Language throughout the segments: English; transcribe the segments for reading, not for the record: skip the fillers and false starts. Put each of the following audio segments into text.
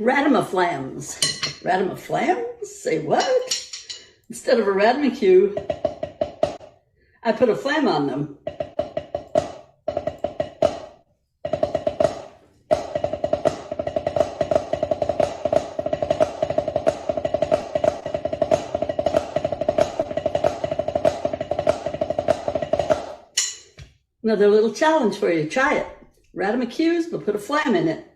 Radimaflams. Radimaflams? Say what? Instead of a radimacue, I put a flam on them. Another little challenge for you. Try it. Radimacues, but put a flam in it.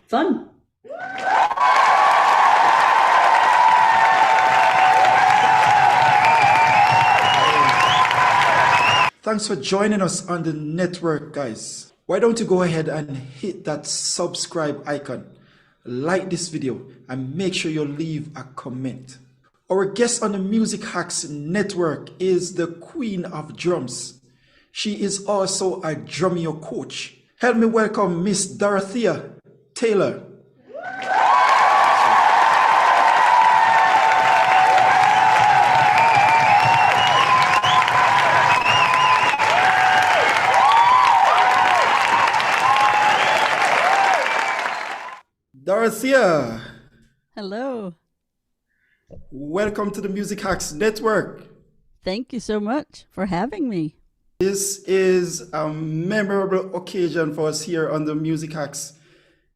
Fun. Thanks for joining us on the network, guys. Why don't you go ahead and hit that subscribe icon, like this video, and make sure you leave a comment. Our guest on the Music Hacks Network is the Queen of Drums. She is also a Drumeo coach. Help me welcome Miss Dorothea Taylor. Dorothea. Hello. Welcome to the Music Hacks Network. Thank you so much for having me. This is a memorable occasion for us here on the Music Hacks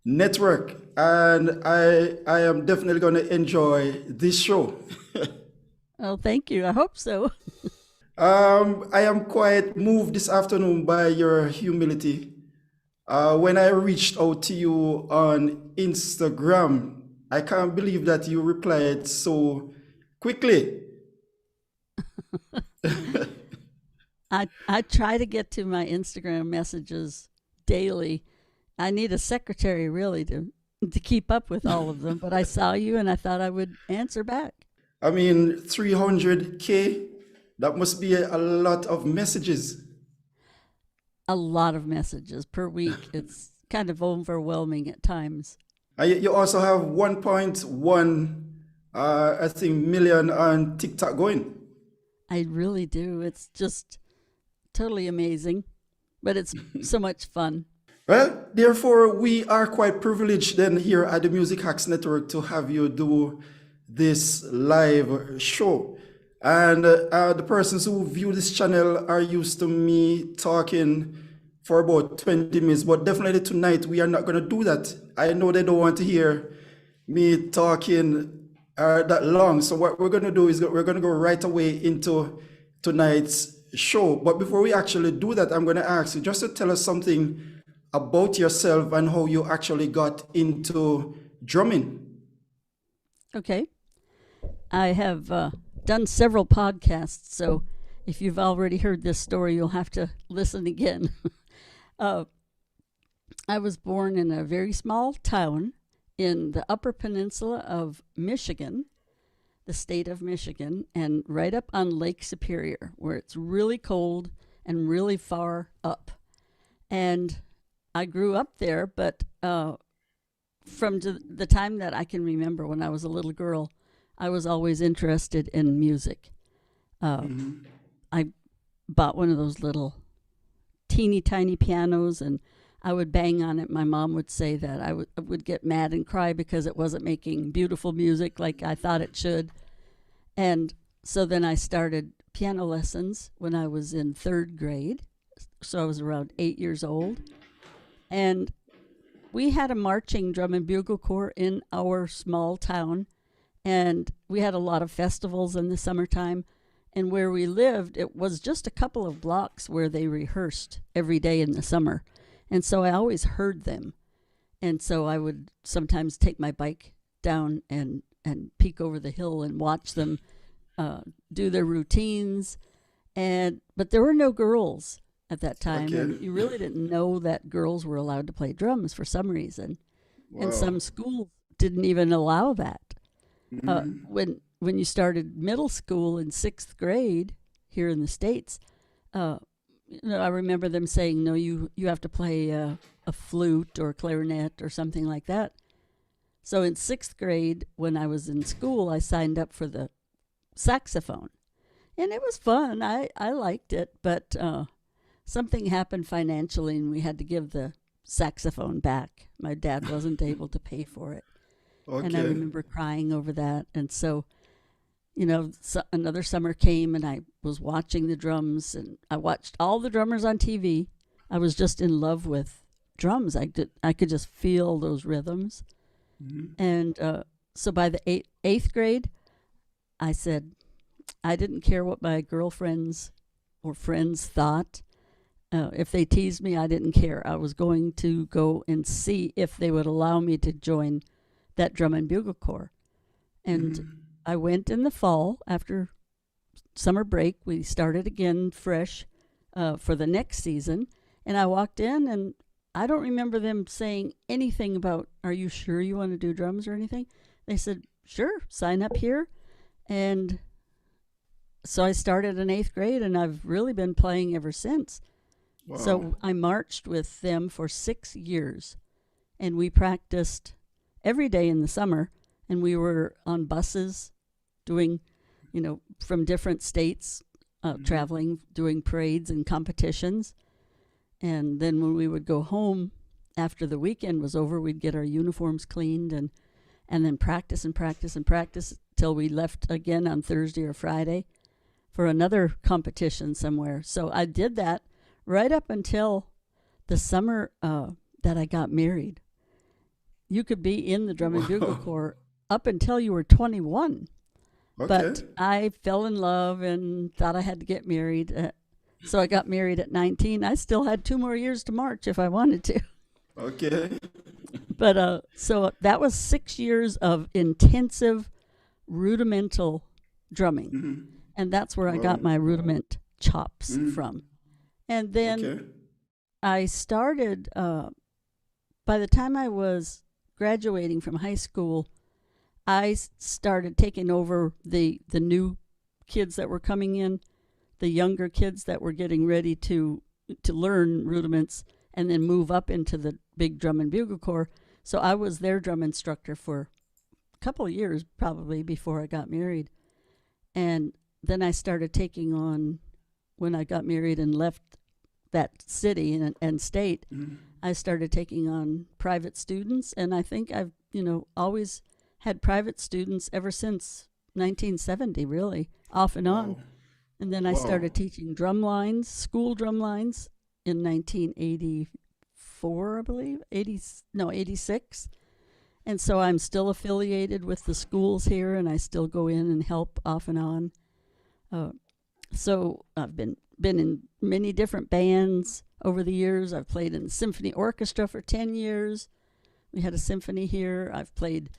Network, and I am definitely going to enjoy this show. Oh, thank you. I hope so. I am quite moved this afternoon by your humility. When I reached out to you on Instagram, I can't believe that you replied so quickly. I try to get to my Instagram messages daily. I need a secretary really to keep up with all of them, but I saw you and I thought I would answer back. I mean, 300K, that must be a lot of messages. A lot of messages per week. It's kind of overwhelming at times. You also have 1.1, I think, million on TikTok going. I really do. It's just totally amazing, but it's so much fun. Well, therefore, we are quite privileged then here at the Music Hacks Network to have you do this live show. And the persons who view this channel are used to me talking for about 20 minutes, but definitely tonight we are not going to do that. I know they don't want to hear me talking that long. So what we're going to do is we're going to go right away into tonight's show. But before we actually do that, I'm going to ask you just to tell us something about yourself and how you actually got into drumming. Okay. I have done several podcasts, so if you've already heard this story, you'll have to listen again. I was born in a very small town in the Upper Peninsula of Michigan, the state of Michigan, and right up on Lake Superior, where it's really cold and really far up. And I grew up there, but from the time that I can remember when I was a little girl, I was always interested in music. I bought one of those little teeny tiny pianos, and I would bang on it. My mom would say that I would get mad and cry because it wasn't making beautiful music like I thought it should. And so then I started piano lessons when I was in 3rd grade. So I was around 8 years old. And we had a marching drum and bugle corps in our small town. And we had a lot of festivals in the summertime. And where we lived, it was just a couple of blocks where they rehearsed every day in the summer. And so I always heard them. And so I would sometimes take my bike down and peek over the hill and watch them do their routines. But there were no girls at that time. Okay. And you really didn't know that girls were allowed to play drums for some reason. Wow. And some schools didn't even allow that. When you started middle school in 6th grade here in the States, I remember them saying, no, you have to play a flute or clarinet or something like that. So in 6th grade, when I was in school, I signed up for the saxophone. And it was fun. I liked it. But something happened financially and we had to give the saxophone back. My dad wasn't able to pay for it. And I Okay. remember crying over that. And so, another summer came and I was watching the drums and I watched all the drummers on TV. I was just in love with drums. I could just feel those rhythms. And so by the eighth grade, I said, I didn't care what my girlfriends or friends thought. If they teased me, I didn't care. I was going to go and see if they would allow me to join that drum and bugle corps. And I went in the fall after summer break. We started again fresh for the next season. And I walked in and I don't remember them saying anything about, are you sure you want to do drums or anything? They said, sure, sign up here. And so I started in eighth grade and I've really been playing ever since. Wow. So I marched with them for 6 years and we practiced every day in the summer. And we were on buses doing, from different states, traveling, doing parades and competitions. And then when we would go home after the weekend was over, we'd get our uniforms cleaned and then practice and practice and practice till we left again on Thursday or Friday for another competition somewhere. So I did that right up until the summer that I got married. You could be in the drum and bugle corps up until you were 21. Okay. But I fell in love and thought I had to get married. So I got married at 19. I still had 2 more years to march if I wanted to. Okay. But so that was 6 years of intensive rudimental drumming. And that's where I got my rudiment chops from. And then I started, by the time I was graduating from high school, I started taking over the new kids that were coming in, the younger kids that were getting ready to learn rudiments and then move up into the big drum and bugle corps. So I was their drum instructor for a couple of years probably before I got married. And then I started taking on, when I got married and left that city and state, I started taking on private students. And I think I've, always had private students ever since 1970, really, off and on. And then I started teaching drum lines, school drum lines in 1984, I believe, 86. And so I'm still affiliated with the schools here, and I still go in and help off and on. So I've been in many different bands over the years. I've played in the symphony orchestra for 10 years. We had a symphony here. I've played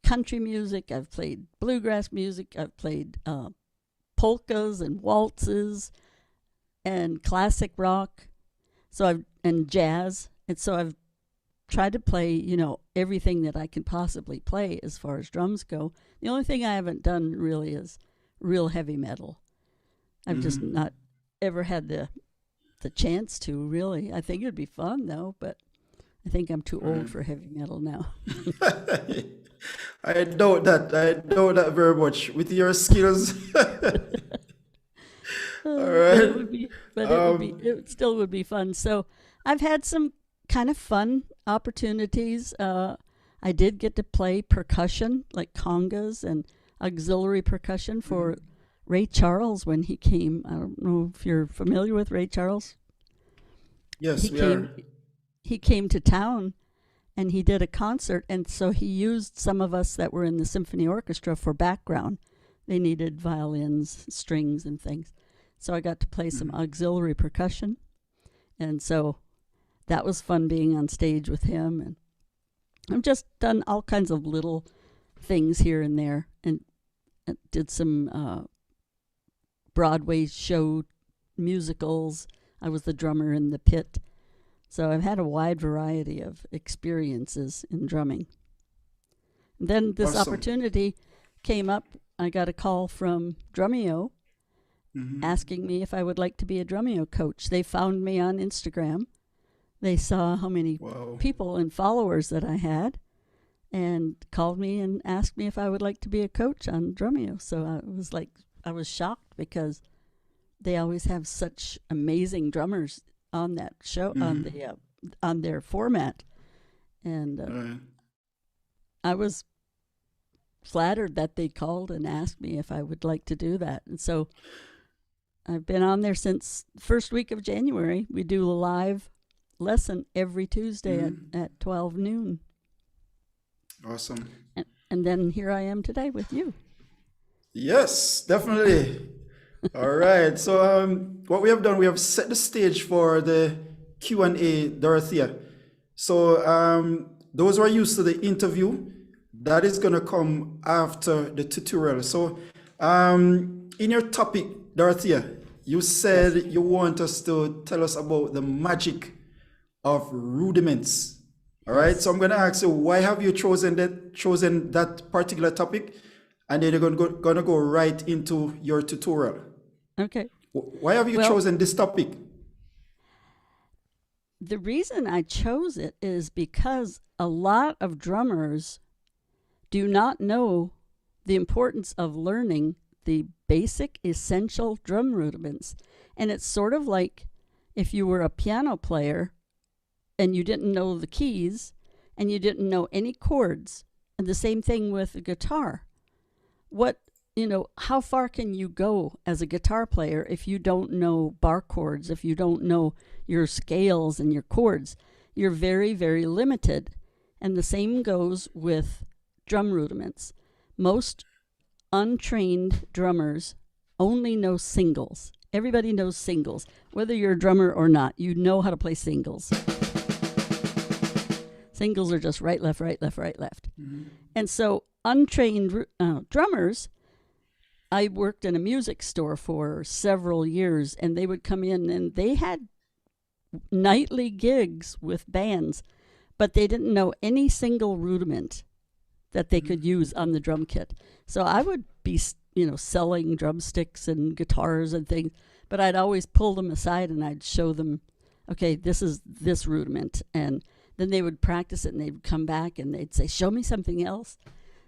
country music. I've played bluegrass music. I've played polkas and waltzes and classic rock. And jazz. And so I've tried to play, everything that I can possibly play as far as drums go. The only thing I haven't done really is real heavy metal. I've just not ever had the chance to, really. I think it'd be fun though, but I think I'm too old for heavy metal now. I doubt that. I doubt that very much with your skills. All right. It still would be fun. So I've had some kind of fun opportunities. I did get to play percussion, like congas and auxiliary percussion for Ray Charles when he came. I don't know if you're familiar with Ray Charles. Yes, we are. He came to town and he did a concert, and so he used some of us that were in the symphony orchestra for background. They needed violins, strings, and things. So I got to play some auxiliary percussion. And so that was fun being on stage with him. And I've just done all kinds of little things here and there, and did some Broadway show musicals. I was the drummer in the pit. So I've had a wide variety of experiences in drumming. And then this opportunity came up. I got a call from Drumeo asking me if I would like to be a Drumeo coach. They found me on Instagram. They saw how many people and followers that I had and called me and asked me if I would like to be a coach on Drumeo. So I was shocked because they always have such amazing drummers on that show, on their format. And I was flattered that they called and asked me if I would like to do that. And so I've been on there since first week of January. We do a live lesson every Tuesday at 12 noon. Awesome. And then here I am today with you. Yes, definitely. All right. So what we have done, we have set the stage for the Q&A, Dorothea. So those who are used to the interview, that is going to come after the tutorial. So in your topic, Dorothea, you said you want us to tell us about the magic of rudiments. All right. So I'm going to ask you, why have you chosen that particular topic? And then you're going to go right into your tutorial. Okay. Why have you chosen this topic? The reason I chose it is because a lot of drummers do not know the importance of learning the basic essential drum rudiments. And it's sort of like if you were a piano player and you didn't know the keys and you didn't know any chords, and the same thing with a guitar. How far can you go as a guitar player if you don't know bar chords, if you don't know your scales and your chords? You're very, very limited. And the same goes with drum rudiments. Most untrained drummers only know singles. Everybody knows singles. Whether you're a drummer or not, you know how to play singles. Singles are just right, left, right, left, right, left. Mm-hmm. And so untrained drummers, I worked in a music store for several years, and they would come in and they had nightly gigs with bands, but they didn't know any single rudiment that they could use on the drum kit. So I would be, selling drumsticks and guitars and things, but I'd always pull them aside and I'd show them, okay, this is this rudiment. And then they would practice it and they'd come back and they'd say, show me something else.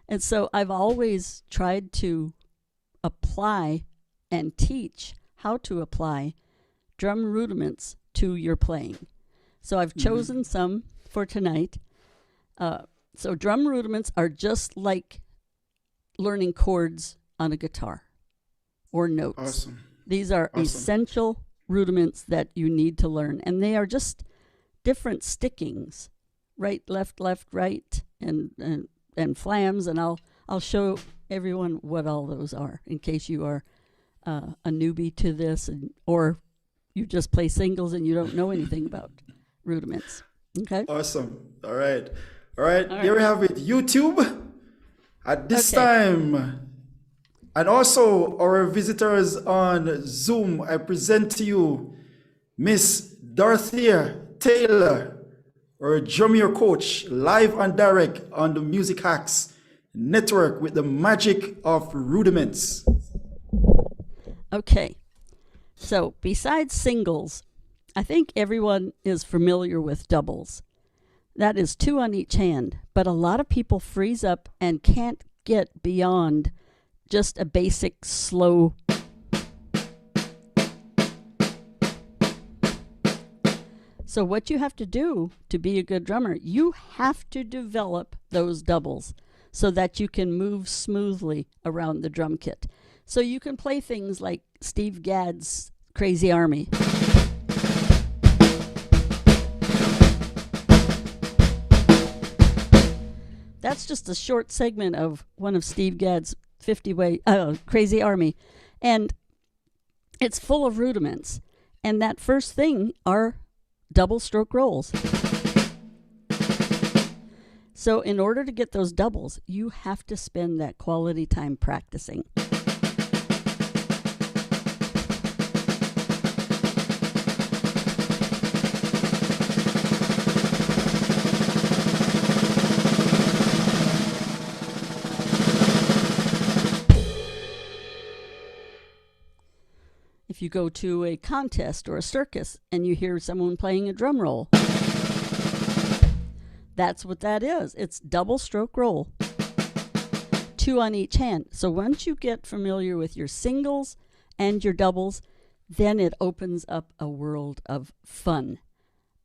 And so I've always tried to apply and teach how to apply drum rudiments to your playing. So I've chosen some for tonight. So drum rudiments are just like learning chords on a guitar or notes. Awesome. These are essential rudiments that you need to learn, and they are just different stickings, right, left, right, and flams, and I'll show everyone what all those are in case you are a newbie to this, or you just play singles and you don't know anything about rudiments. Okay. Awesome. All right. Here we have it. YouTube at this time. And also our visitors on Zoom, I present to you Miss Dorothea Taylor, our Drumeo coach, live and direct on the Music Hacks Network with the magic of rudiments. Okay, so besides singles, I think everyone is familiar with doubles. That is 2 on each hand, but a lot of people freeze up and can't get beyond just a basic slow. So what you have to do to be a good drummer, you have to develop those doubles so that you can move smoothly around the drum kit. So you can play things like Steve Gadd's Crazy Army. That's just a short segment of one of Steve Gadd's Crazy Army. And it's full of rudiments. And that first thing are double stroke rolls. So in order to get those doubles, you have to spend that quality time practicing. If you go to a contest or a circus and you hear someone playing a drum roll, that's what that is. It's double stroke roll, 2 on each hand. So once you get familiar with your singles and your doubles, then it opens up a world of fun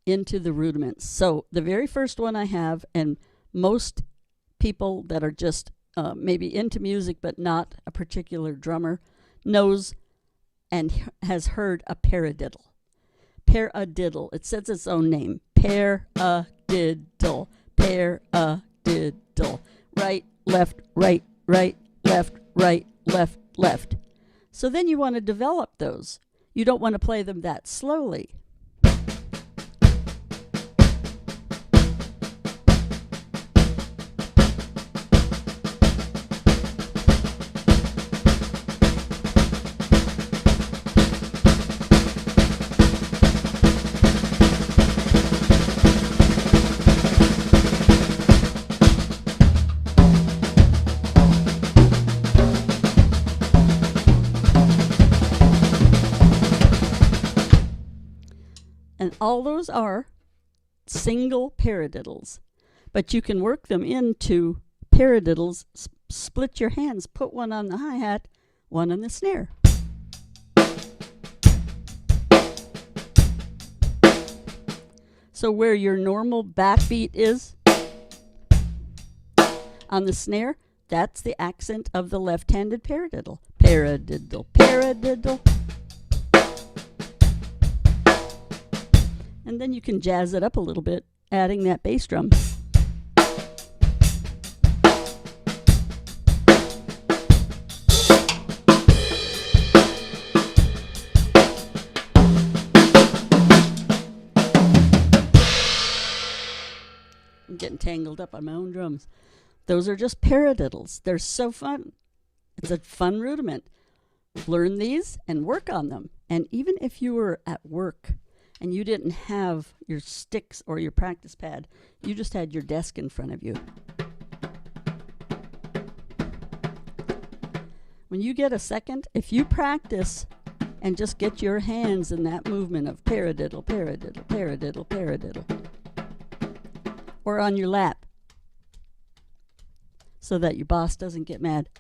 into the rudiments. So the very first one I have, and most people that are just maybe into music but not a particular drummer knows and has heard a paradiddle. Paradiddle. It says its own name. Paradiddle. Paradiddle. Right, left, right, right, left, right, left, left. So then you want to develop those. You don't want to play them that slowly. And all those are single paradiddles. But you can work them into paradiddles. Split your hands. Put one on the hi-hat, one on the snare. So where your normal backbeat is on the snare, that's the accent of the left-handed paradiddle. Paradiddle, paradiddle. And then you can jazz it up a little bit, adding that bass drum. I'm getting tangled up on my own drums. Those are just paradiddles. They're so fun. It's a fun rudiment. Learn these and work on them. And even if you were at work and you didn't have your sticks or your practice pad, you just had your desk in front of you. When you get a second, if you practice and just get your hands in that movement of paradiddle, paradiddle, paradiddle, paradiddle, or on your lap, so that your boss doesn't get mad,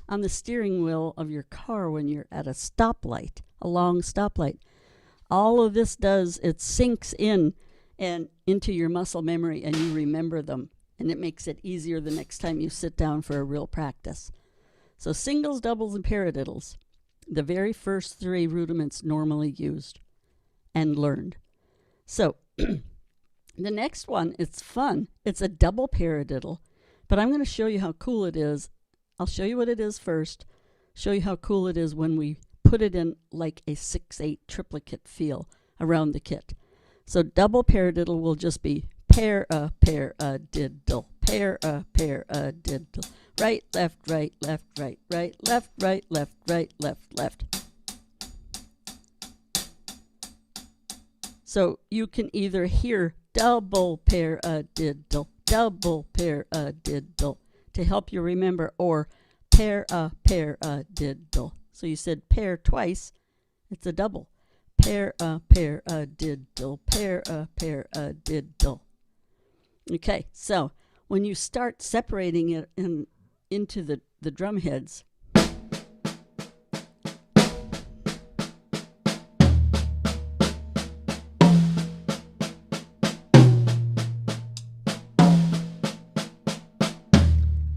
on the steering wheel of your car when you're at a stoplight, a long stoplight. All of this does, it sinks in and into your muscle memory, and you remember them, and it makes it easier the next time you sit down for a real practice. So singles, doubles, and paradiddles, the very first three rudiments normally used and learned. So the next one, it's fun. It's a double paradiddle, but I'm going to show you how cool it is. I'll show you what it is first, show you how cool it is when we put it in like a 6/8 triplicate feel around the kit. So double paradiddle will just be paradiddle, paradiddle, right, left, right, left, right, right, left, right, left, right, left, left. So you can either hear double paradiddle to help you remember, or paradiddle. So you said pair twice, it's a double. Paradiddle, paradiddle. Okay, so when you start separating it into the drum heads,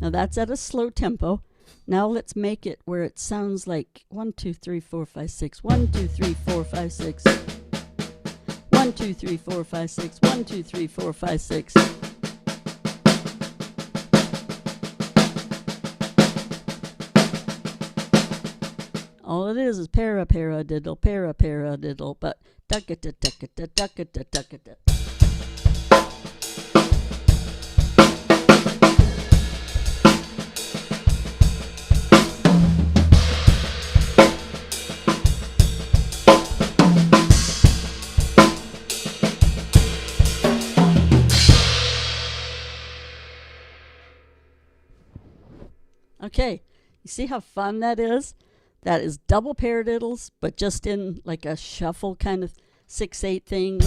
now that's at a slow tempo. Now let's make it where it sounds like 1, 2, 3, 4, 5, 6. 1, 2, 3, 4, 5, 6. 1, 2, 3, 4, 5, 6. 1, 2, 3, 4, 5, 6. All it is paradiddle, paradiddle, but duckata, duckata, duckata, duckata. Okay, you see how fun that is? That is double paradiddles, but just in like a shuffle kind of 6/8 thing.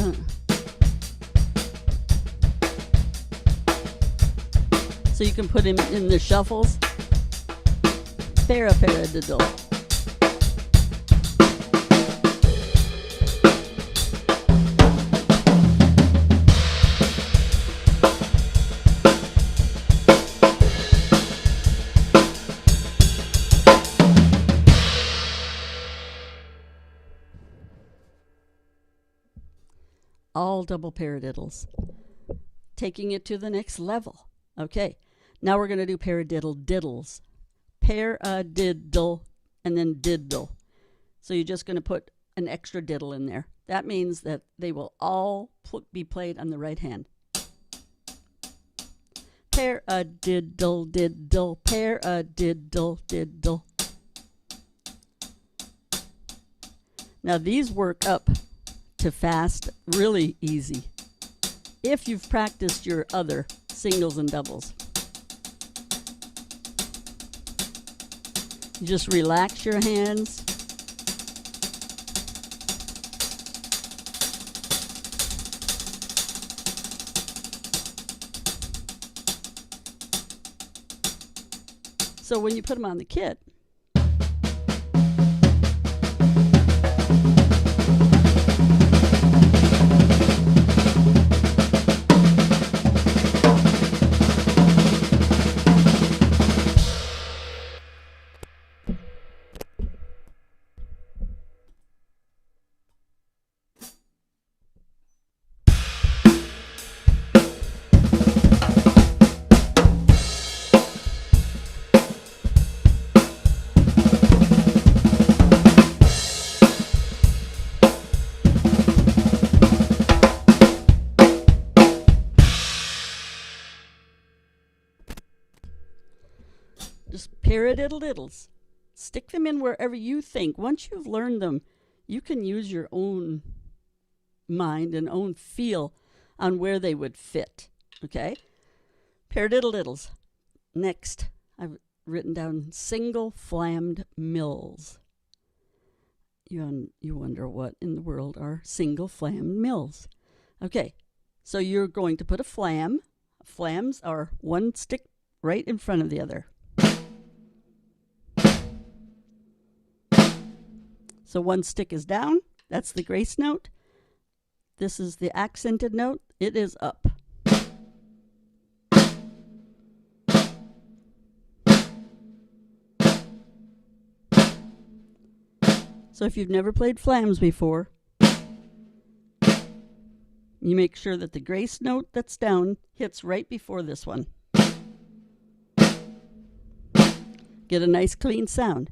So you can put him in the shuffles. Paradiddle. all double paradiddles. Taking it to the next level. Okay, now we're going to do paradiddle diddles. Paradiddle and then diddle. So you're just going to put an extra diddle in there. That means that they will all be played on the right hand. Paradiddle diddle, paradiddle diddle. Now these work up to fast really easy if you've practiced your other singles and doubles. You just relax your hands. So when you put them on the kit, just paradiddle diddles. Stick them in wherever you think. Once you've learned them, you can use your own mind and own feel on where they would fit. Okay? Paradiddle diddles. Next, I've written down single flammed mills. You wonder what in the world are single flammed mills. Okay, so you're going to put a flam. Flams are one stick right in front of the other. So one stick is down. That's the grace note. This is the accented note. It is up. So if you've never played flams before, you make sure that the grace note that's down hits right before this one. Get a nice clean sound.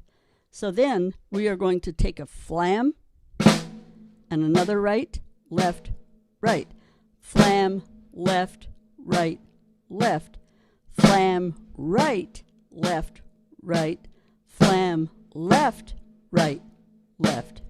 So then we are going to take a flam and another right, left, right. Flam, left, right, left. Flam, right, left, right. Flam, left, right, left.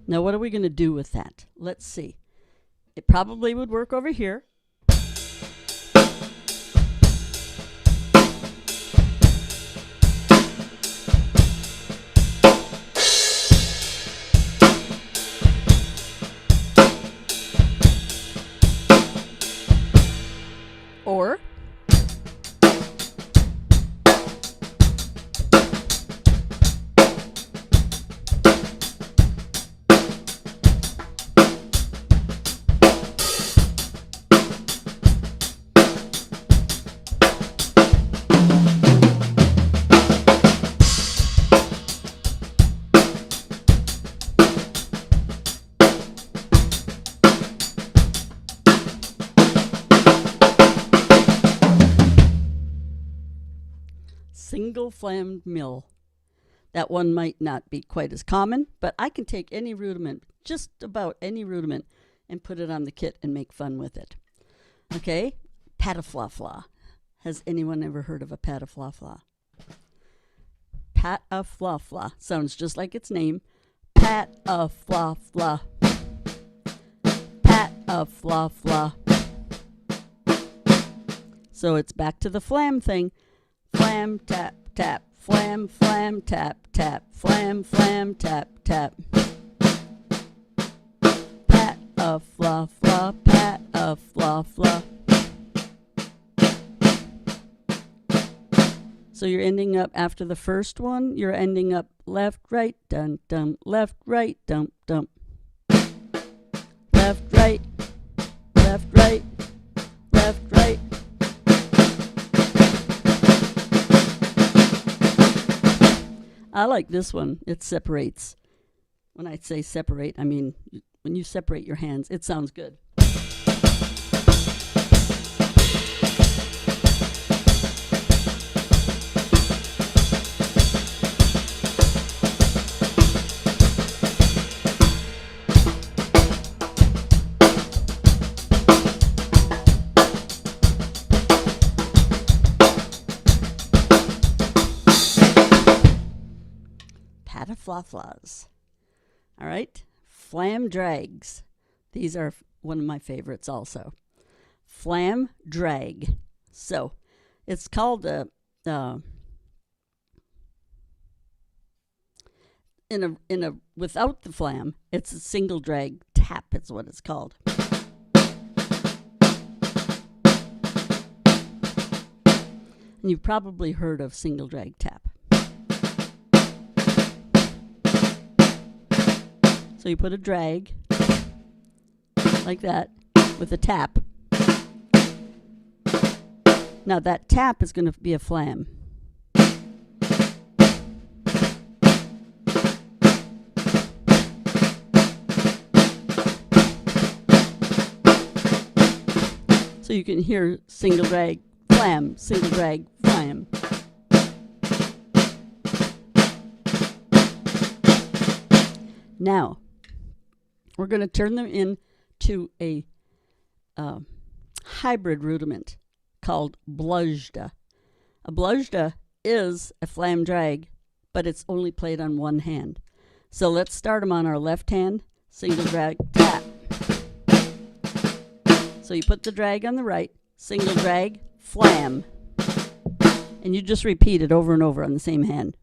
Now, what are we going to do with that? Let's see. It probably would work over here. Or single flammed mill. That one might not be quite as common, but I can take any rudiment, just about any rudiment, and put it on the kit and make fun with it. Okay, patafla-fla. Has anyone ever heard of a patafla-fla? Pat-a-fla-fla. Sounds just like its name. Pat-a-fla-fla. Pat-a-fla-fla. So it's back to the flam thing. Flam, tap, tap. Flam, flam, tap, tap. Flam, flam, tap, tap. Pat-a-fla-fla. Pat-a-fla-fla. So you're ending up after the first one, you're ending up left, right, dun, dum, left, right, dum, dum. Left, right, left, right, left, right. I like this one. It separates. When I say separate, I mean when you separate your hands, it sounds good. Pataflaflas. All right, flam drags. These are one of my favorites also. Flam drag. So it's called a without the flam, it's a single drag tap. It's what it's called. And you've probably heard of single drag tap. So you put a drag like that with a tap. Now that tap is going to be a flam. So you can hear single drag, flam, single drag, flam. Now, we're going to turn them into a hybrid rudiment called bluzda. A bluzda is a flam drag, but it's only played on one hand. So let's start them on our left hand, single drag, tap. So you put the drag on the right, single drag, flam. And you just repeat it over and over on the same hand.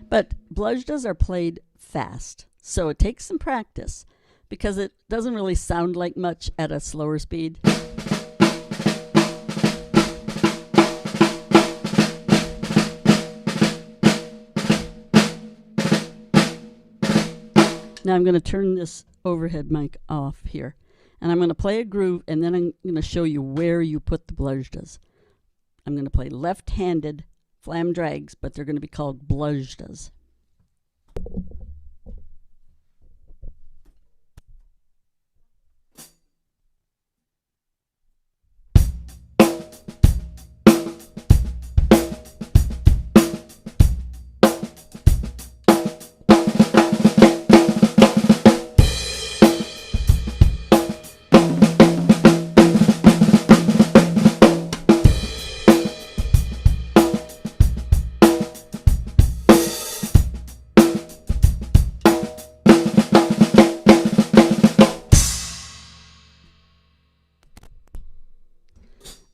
But bluzdas are played fast, so it takes some practice because it doesn't really sound like much at a slower speed. Now I'm going to turn this overhead mic off here, and I'm going to play a groove, and then I'm going to show you where you put the bluzdas. I'm going to play left-handed flam drags, but they're going to be called bluzdas.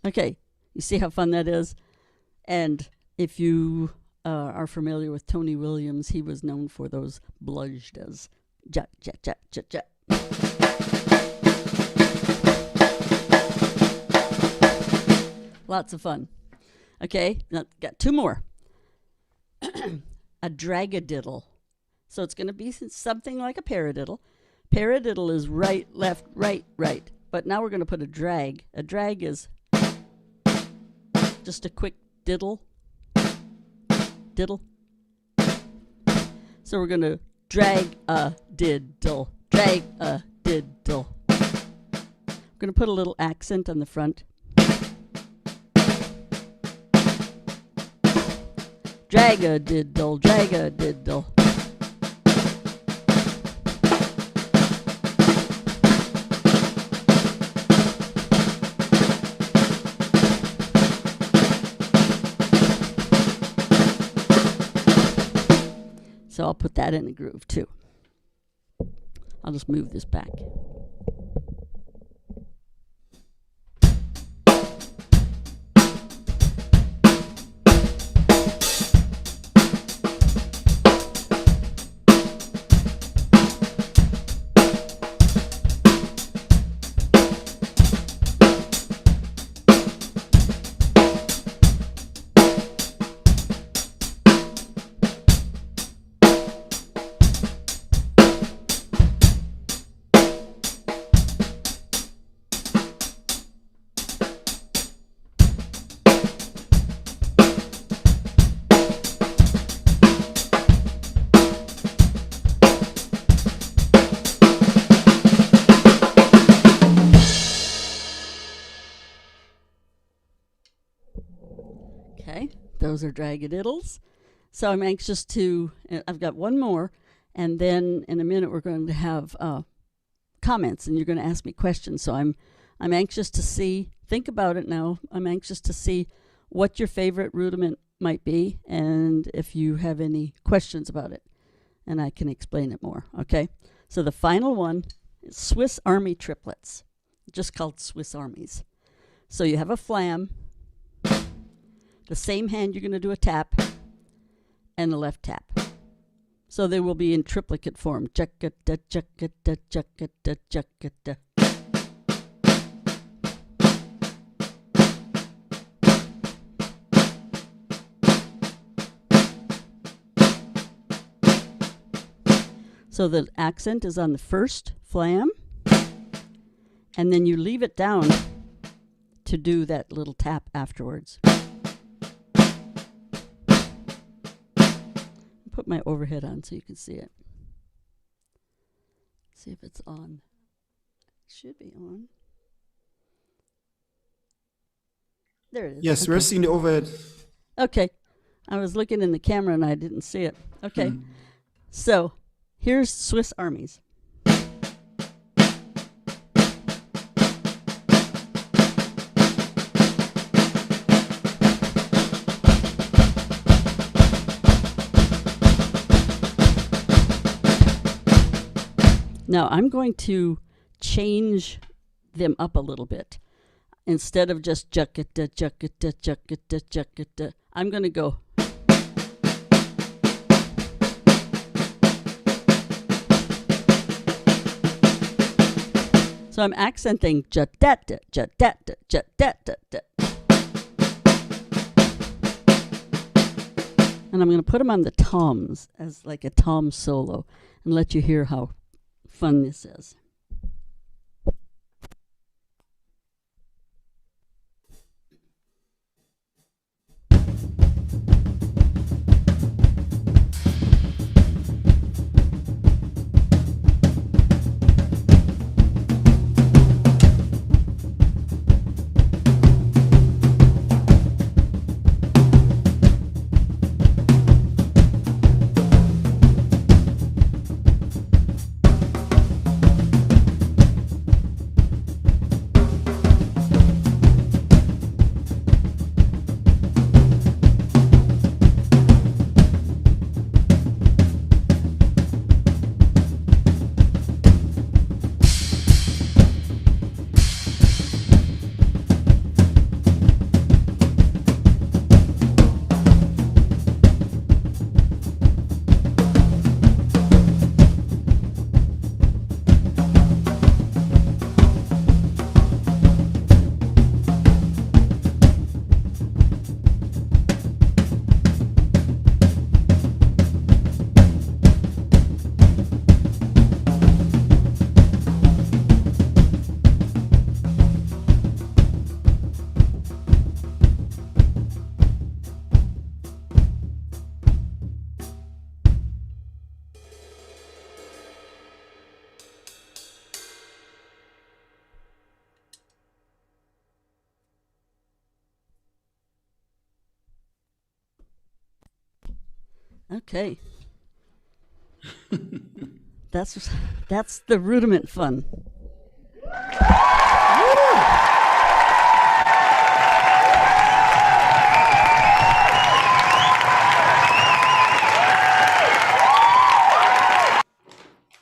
Okay, you see how fun that is? And if you are familiar with Tony Williams, he was known for those bluzdas. Ja, ja, ja, ja, ja. Lots of fun. Okay, now got two more. A dragadiddle. So it's going to be something like a paradiddle. Paradiddle is right, left, right, right. But now we're going to put a drag. A drag is just a quick diddle. Diddle. So we're going to drag a diddle. Drag a diddle. We're going to put a little accent on the front. Drag a diddle, drag a diddle. So I'll put that in the groove too. I'll just move this back. Okay, those are dragadiddles. So I'm anxious to, I've got one more, and then in a minute we're going to have comments, and you're going to ask me questions. So I'm anxious to see, think about it now, I'm anxious to see what your favorite rudiment might be, and if you have any questions about it, and I can explain it more, okay? So the final one is Swiss Army triplets, just called Swiss Armies. So you have a flam, the same hand you're going to do a tap, and a left tap. So they will be in triplicate form. Jackata, jackata, jackata, jackata. So the accent is on the first flam, and then you leave it down to do that little tap afterwards. Put my overhead on so you can see it. See if it's on. It should be on. There it is. Yes, okay. we're seeing the overhead. Okay. I was looking in the camera and I didn't see it. Okay. So here's Swiss Armies. Now I'm going to change them up a little bit. Instead of just jackata, jackata, jackata, jackata, I'm going to go. So I'm accenting jatata, jatata, jatata. And I'm going to put them on the toms as like a tom solo and let you hear how fun this is. Okay. That's the rudiment fun.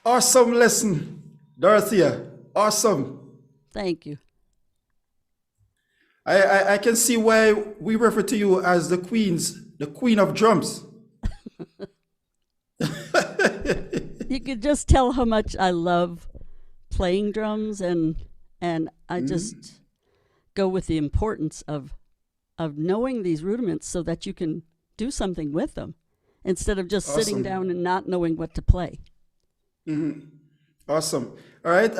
Awesome lesson, Dorothea. Awesome. Thank you. I can see why we refer to you as the queen of drums. You could just tell how much I love playing drums, and I just go with the importance of knowing these rudiments so that you can do something with them instead of just sitting down and not knowing what to play. Awesome. All right.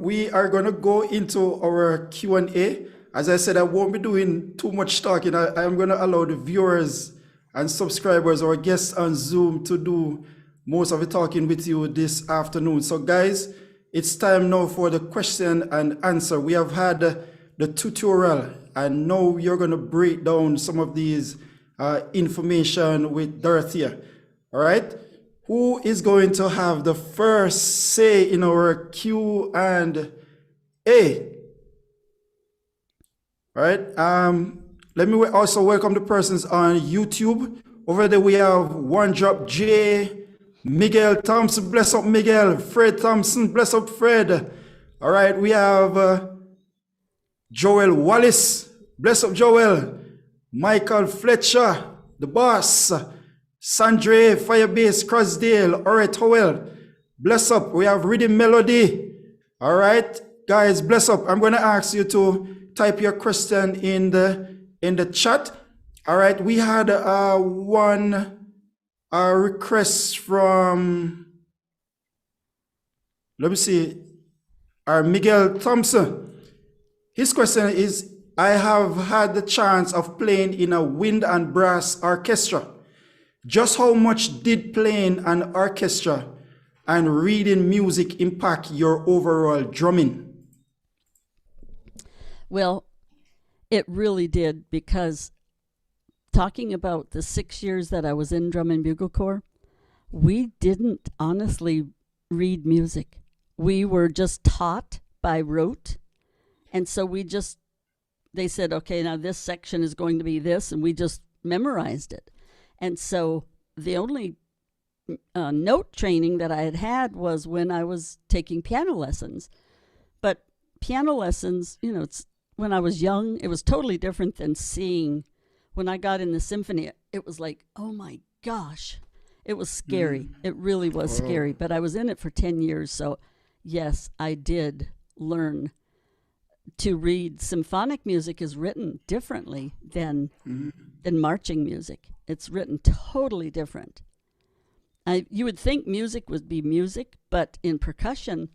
We are going to go into our Q&A. As I said, I won't be doing too much talking. I am going to allow the viewers and subscribers or guests on Zoom to do most of the talking with you this afternoon. So guys, it's time now for the question and answer. We have had the tutorial, and now you're going to break down some of these information with Dorothea. All right. Who is going to have the first say in our Q&A? All right. Let me also welcome the persons on YouTube. Over there we have One Drop J, Miguel Thompson, bless up Miguel, Fred Thompson, bless up Fred. All right, we have Joel Wallace, bless up Joel, Michael Fletcher, the boss, Sandre, Firebase, Crossdale, Alright Howell, bless up. We have Rhythm Melody. All right, guys, bless up. I'm going to ask you to type your question in the chat. All right, we had one request from, let me see, our Miguel Thompson. His question is, I have had the chance of playing in a wind and brass orchestra. Just how much did playing an orchestra and reading music impact your overall drumming? Well, it really did, because talking about the 6 years that I was in Drum and Bugle Corps, we didn't honestly read music. We were just taught by rote. And so they said, okay, now this section is going to be this, and we just memorized it. And so the only note training that I had was when I was taking piano lessons. But piano lessons, when I was young, it was totally different than seeing. When I got in the symphony, it was like, oh my gosh, it was scary. It really was scary, but I was in it for 10 years. So yes, I did learn to read. Symphonic music is written differently than marching music. It's written totally different. You would think music would be music, but in percussion,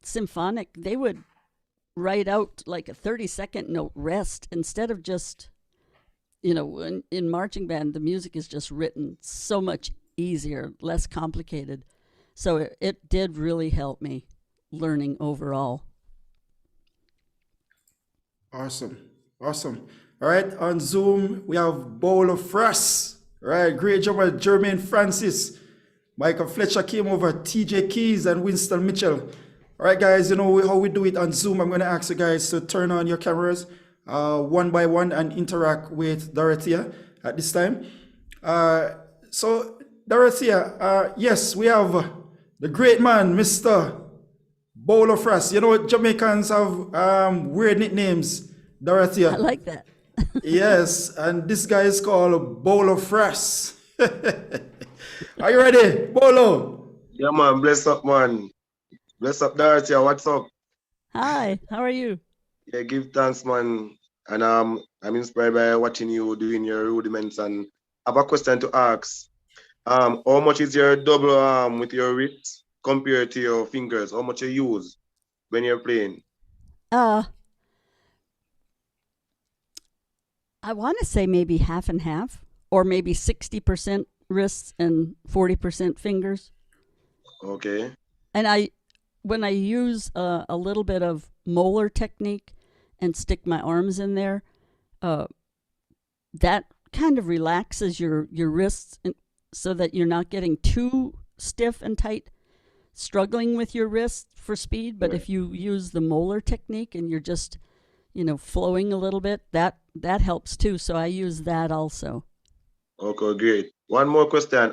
symphonic, they would write out like a 30-second note rest instead of just, in marching band, the music is just written so much easier, less complicated. So it did really help me learning overall. Awesome. All right, on Zoom, we have Bowl of Frass. All right, great job at Jermaine Francis. Michael Fletcher came over, TJ Keys and Winston Mitchell. All right, guys, how we do it on Zoom. I'm going to ask you guys to turn on your cameras one by one and interact with Dorothea at this time. So, Dorothea, yes, we have the great man, Mr. Bowl of Frass. Jamaicans have weird nicknames, Dorothea. I like that. Yes, and this guy is called Bowl of Frass. Are you ready, Bolo? Yeah, man. Bless up, man. Bless up, Dorothea. What's up? Hi, how are you? Yeah, give thanks, man. And I'm inspired by watching you doing your rudiments. And I have a question to ask. How much is your double arm with your wrist compared to your fingers? How much you use when you're playing? I want to say maybe half and half, or maybe 60% wrists and 40% fingers. Okay. And when I use a little bit of molar technique and stick my arms in there, that kind of relaxes your wrists so that you're not getting too stiff and tight, struggling with your wrists for speed. But if you use the molar technique and you're just, flowing a little bit, that helps too. So I use that also. Okay, great. One more question.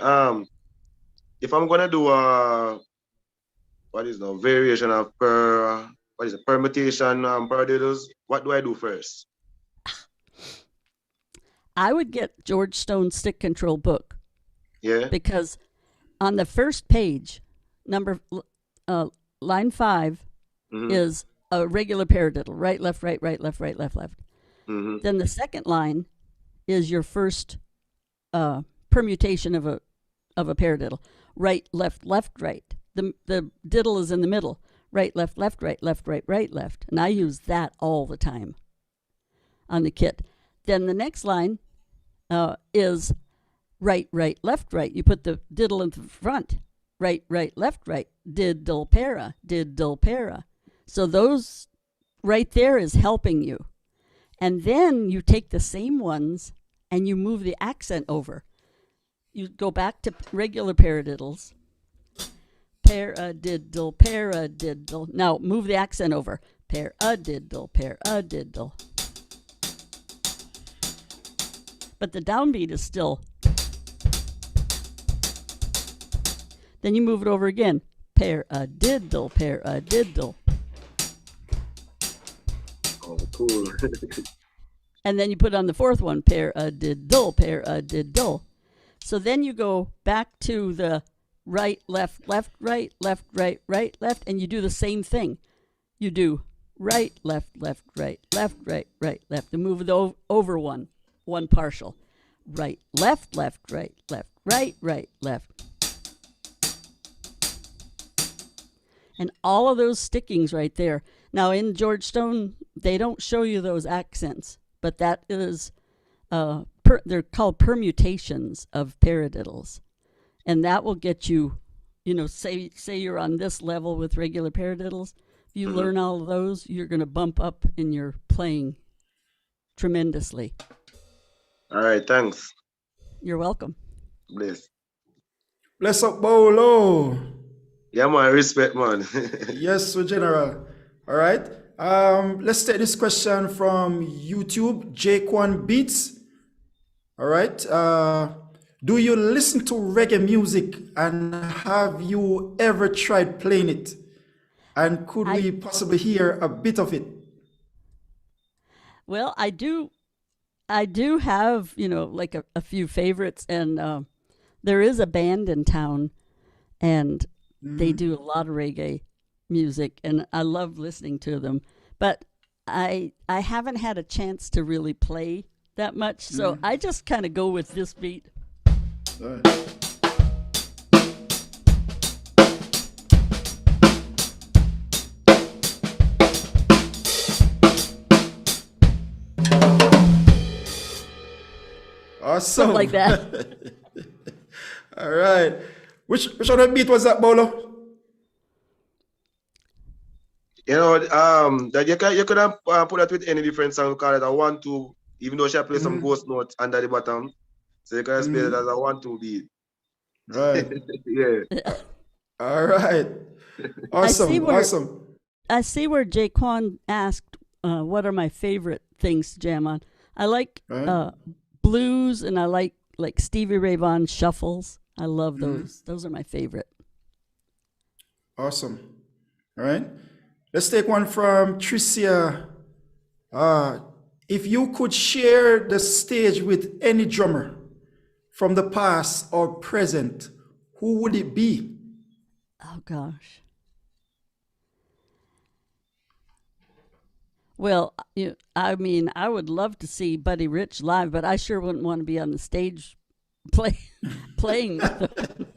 If I'm gonna do variation of permutation paradiddles, what do I do first? I would get George Stone's stick control book. Yeah. Because on the first page, line 5 is a regular paradiddle, right, left, right, left, right, left, left. Then the second line is your first permutation of a paradiddle, right, left, right. The diddle is in the middle, right, left, right, right, left. And I use that all the time on the kit. Then the next line is right, left, right. You put the diddle in the front, right, left, right, diddle para. So those right there is helping you. And then you take the same ones and you move the accent over. You go back to regular paradiddles. Paradiddle, paradiddle. Now move the accent over. Paradiddle, paradiddle. But the downbeat is still. Then you move it over again. Paradiddle, paradiddle. Oh, cool. And then you put on the fourth one. Paradiddle, paradiddle. So then you go back to the right, left, left, right, left, right, right, left, and you do the same thing. You do right, left, left, right, left, right, right, left, and move it over one partial. Right, left, left, right, left, right, right, left. And all of those stickings right there. Now in Georgestone, they don't show you those accents, but that is, they're called permutations of paradiddles. And that will get you, say you're on this level with regular paradiddles. If you learn all of those, you're going to bump up in your playing tremendously. All right, thanks. You're welcome. Bless. Bless up, Bolo. Yeah, man, respect, man. Yes, so General. All right. Let's take this question from YouTube, Jaquan Beats. All right. Do you listen to reggae music, and have you ever tried playing it? And could we possibly hear a bit of it? Well, I do have, like a few favorites, and there is a band in town, and they do a lot of reggae music, and I love listening to them. But I haven't had a chance to really play that much, so I just kind of go with this beat. All right. Awesome. Something like that. All right. Which other beat was that, Bolo? That you could have put that with any different song. We call it a 1-2, even though she play some ghost notes under the bottom. So you can play it as a 1-2 beat. Right. Yeah. All right. Awesome. Awesome. I see where Jaquan asked, what are my favorite things to jam on? I like blues, and I like Stevie Ray Vaughan shuffles. I love those. Those are my favorite. Awesome. All right. Let's take one from Tricia. If you could share the stage with any drummer from the past or present, who would it be? Oh, gosh. Well, I mean, I would love to see Buddy Rich live, but I sure wouldn't want to be on the stage playing with him.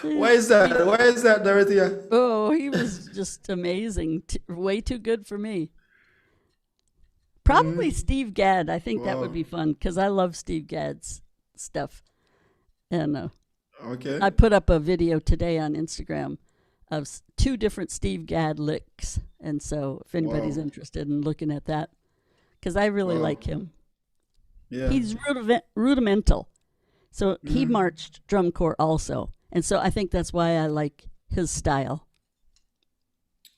Why is that? Why is that, Dorothea? Oh, he was just amazing. Way too good for me. Probably Steve Gadd. I think that would be fun, because I love Steve Gadd's stuff. And okay. I put up a video today on Instagram of 2 different Steve Gadd licks. And so if anybody's interested in looking at that, because I really like him. Yeah. He's rudimental. So he marched drum corps also. And so I think that's why I like his style.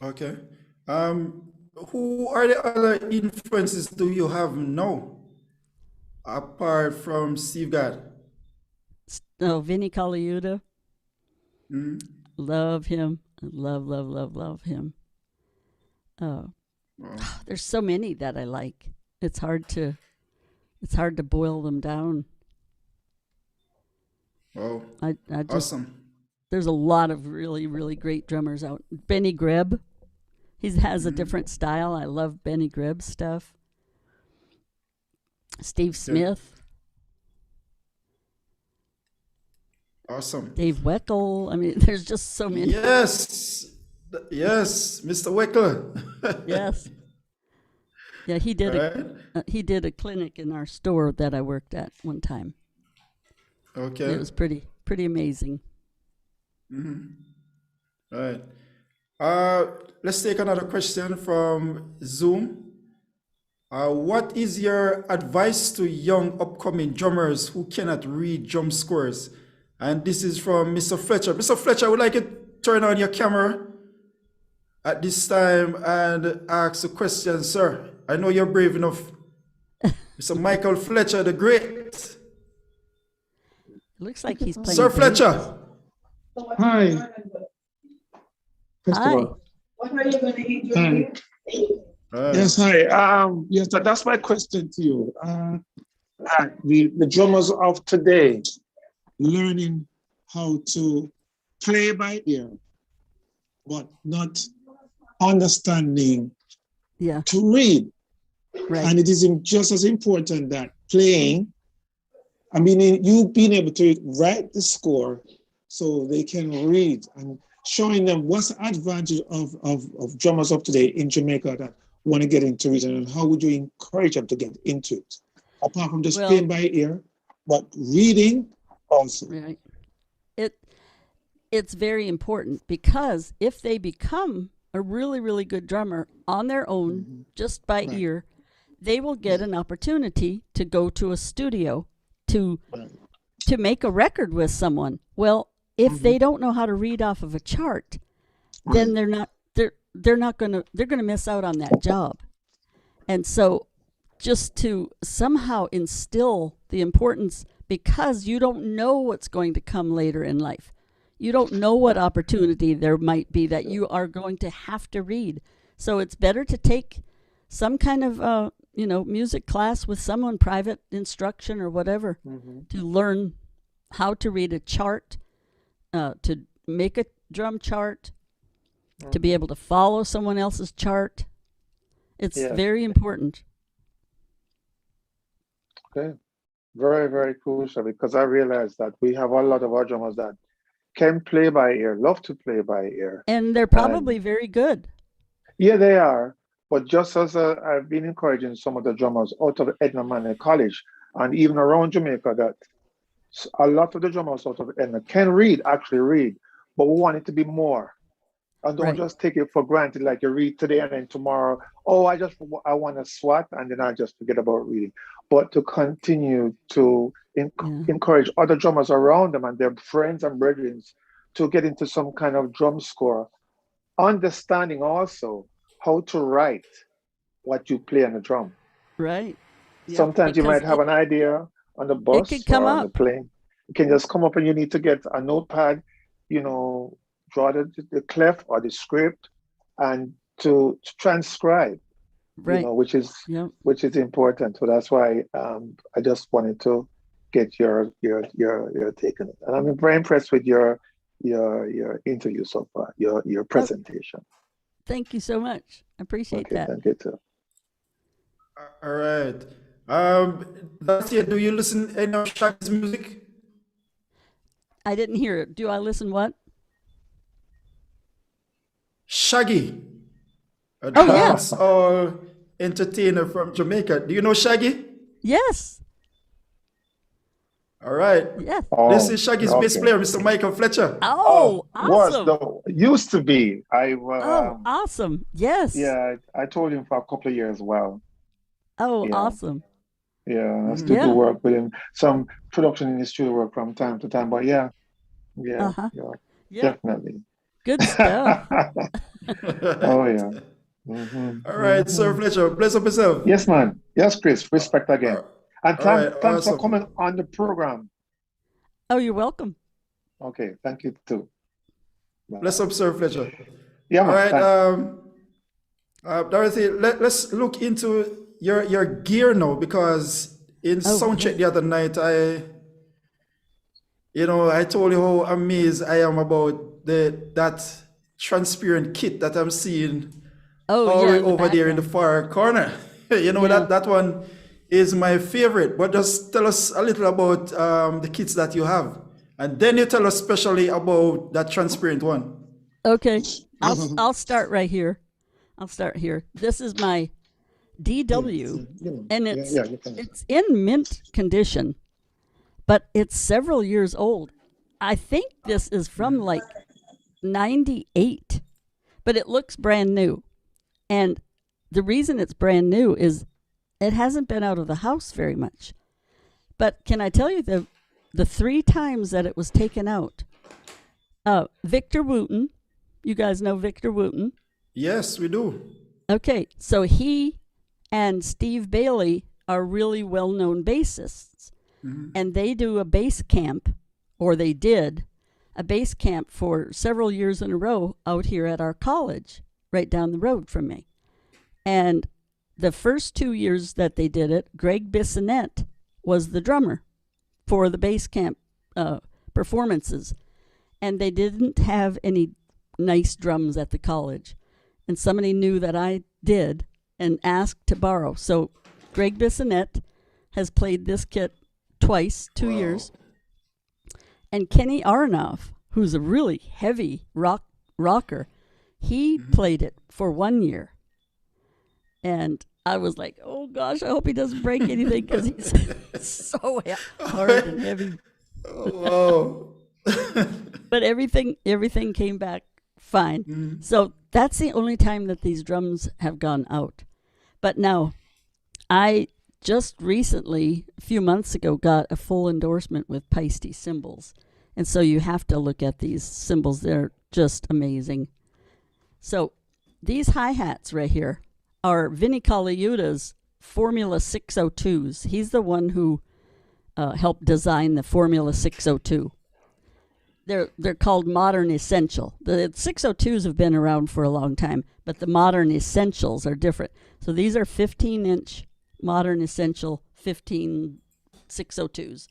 Okay. Who are the other influences do you have now, apart from Steve Gadd? Oh, Vinnie Colaiuta. Love him. Love him. There's so many that I like. It's hard to boil them down. Oh, I just, awesome. There's a lot of really, really great drummers out. Benny Greb, he has a different style. I love Benny Greb's stuff. Steve Smith. Awesome. Dave Weckl. I mean, there's just so many. Yes, Mr. Weckl. Yes. Yeah, he did a clinic in our store that I worked at one time. Okay. It was pretty amazing. All right. Let's take another question from Zoom. What is your advice to young upcoming drummers who cannot read drum scores? And this is from Mr. Fletcher. Mr. Fletcher, I would like you to turn on your camera at this time and ask a question, sir. I know you're brave enough. Mr. Michael Fletcher, the great. Looks like he's playing. Sir Fletcher. Hi. First of Hi. all, hi. Yes, hi. Yes, that's my question to you. The drummers of today learning how to play by ear, but not understanding Yeah, to read. right. And it is just as important that playing, I mean, you being able to write the score so they can read, and showing them what's the advantage of drummers of today in Jamaica that want to get into it, and how would you encourage them to get into it? Apart from just Well- playing by ear, but reading also. Right. It's very important, because if they become a really, really good drummer on their own, just by Right. ear, they will get an opportunity to go to a studio to make a record with someone. Well, if they don't know how to read off of a chart, then they're gonna miss out on that job. And so, just to somehow instill the importance, because you don't know what's going to come later in life. You don't know what opportunity there might be that you are going to have to read. So it's better to take some kind of music class with someone, private instruction or whatever, to learn how to read a chart, to make a drum chart, to be able to follow someone else's chart. It's Yeah. very important. Okay. Very, very crucial, because I realize that we have a lot of our drummers that can play by ear, love to play by ear. And they're probably very good. Yeah, they are. But just as I've been encouraging some of the drummers out of Edna Manley College and even around Jamaica, that a lot of the drummers out of Edna can read, actually read, but we want it to be more. And don't Right. just take it for granted, like you read today and then tomorrow, I want to swat, and then I just forget about reading. But to continue to encourage other drummers around them and their friends and brethren to get into some kind of drum score, understanding also how to write what you play on the drum. Right. Yeah, Sometimes you because might have an idea on the bus could come or on the up. plane. It can just come up, and you need to get a notepad, draw the clef or the script, and to transcribe, Right. which is Yeah. important. So that's why I just wanted to get your take on it. And I'm very impressed with your interview so far, your presentation. Thank you so much. I appreciate Okay, that. thank you too. All right. That's it. Do you listen any of Shaggy's music? I didn't hear it. Do I listen what? Shaggy, a Oh, yeah. dancehall entertainer from Jamaica. Do you know Shaggy? Yes. All right. Yes. This is Shaggy's bass okay. player, Mr. Michael Fletcher. Oh, awesome. Used to be. Awesome. Yes. Yeah, I told him for a couple of years. Well, Oh, Yeah. awesome. yeah, I still Yeah. do work with him. Some production in the studio work from time to time, but yeah, Uh-huh. Yeah. definitely. Good stuff. Oh yeah. Mhm. All right, Sir Fletcher, bless up yourself. Yes, man. Yes, Chris. Respect again. And All right, thanks for awesome. coming on the program. Oh, you're welcome. Okay, thank you too. Bless up, Sir Fletcher. Yeah, All man. right, thanks. Dorothy, let's look into your gear now, because in soundcheck the other night, I told you how amazed I am about that transparent kit that I'm seeing Oh, all the yeah. way in the over there in the background. far corner. That one is my favorite. But just tell us a little about the kits that you have, and then you tell us especially about that transparent one. Okay. I'll start right here. I'll start here. This is my DW, and it's in mint condition, but it's several years old. I think this is from like 98, but it looks brand new. And the reason it's brand new is it hasn't been out of the house very much. But can I tell you the 3 times that it was taken out? Victor Wooten, you guys know Victor Wooten? Yes, we do. Okay, so he and Steve Bailey are really well-known bassists. And they do a bass camp, or they did a bass camp for several years in a row out here at our college, right down the road from me. And the first 2 years that they did it, Greg Bissonette was the drummer for the bass camp performances. And they didn't have any nice drums at the college. And somebody knew that I did and asked to borrow. So Greg Bissonette has played this kit twice, 2 years. And Kenny Aronoff, who's a really heavy rocker, he played it for 1 year. And I was like, oh gosh, I hope he doesn't break anything because he's so hard and heavy. Oh, wow. But everything came back fine. So that's the only time that these drums have gone out. But now, I just recently, a few months ago, got a full endorsement with Paiste cymbals. And so you have to look at these cymbals. They're just amazing. So these hi-hats right here are Vinnie Colaiuta's Formula 602s. He's the one who helped design the Formula 602. They're called Modern Essential. The 602s have been around for a long time, but the Modern Essentials are different. So these are 15-inch Modern Essential 15 602s.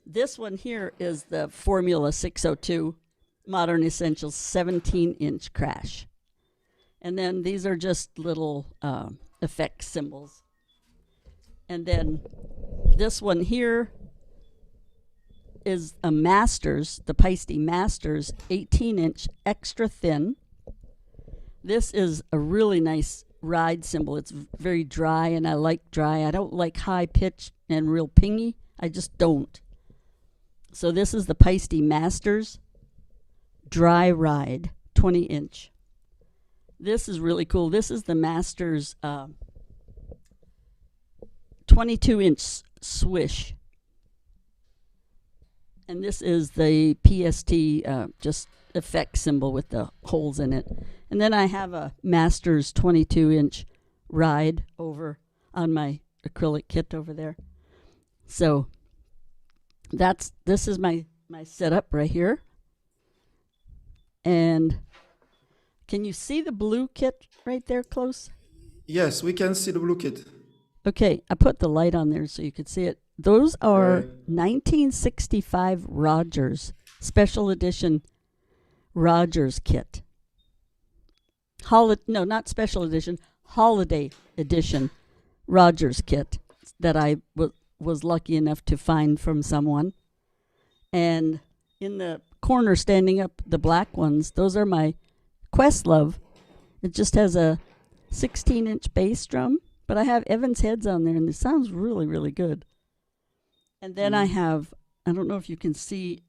This one here is the Formula 602 Modern Essentials 17-inch crash. And then these are just little effect cymbals. And then this one here is a Masters, the Paiste Masters 18-inch extra thin. This is a really nice ride cymbal. It's very dry, and I like dry. I don't like high pitch and real pingy. I just don't. So this is the Paiste Masters Dry Ride 20-inch. This is really cool. This is the Masters 22-inch Swish. And this is the PST just effect cymbal with the holes in it. And then I have a Masters 22-inch Ride over on my acrylic kit over there. So this is my setup right here. And can you see the blue kit right there close? Yes, we can see the blue kit. Okay, I put the light on there so you could see it. Those are 1965 Rogers, special edition Rogers kit. No, not special edition, holiday edition Rogers kit that I was lucky enough to find from someone. And in the corner standing up, the black ones, those are my Questlove. It just has a 16-inch bass drum, but I have Evans heads on there, and it sounds really, really good. And then I have, I don't know if you can see,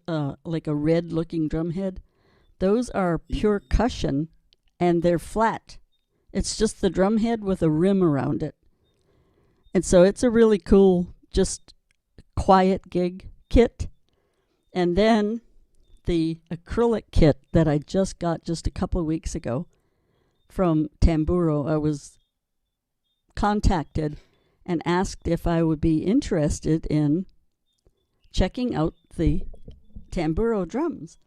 like a red-looking drum head. Those are pure cushion, and they're flat. It's just the drum head with a rim around it. And so it's a really cool, just quiet gig kit. And then the acrylic kit that I just got just a couple of weeks ago from Tamburo. I was contacted and asked if I would be interested in checking out the Tamburo drums.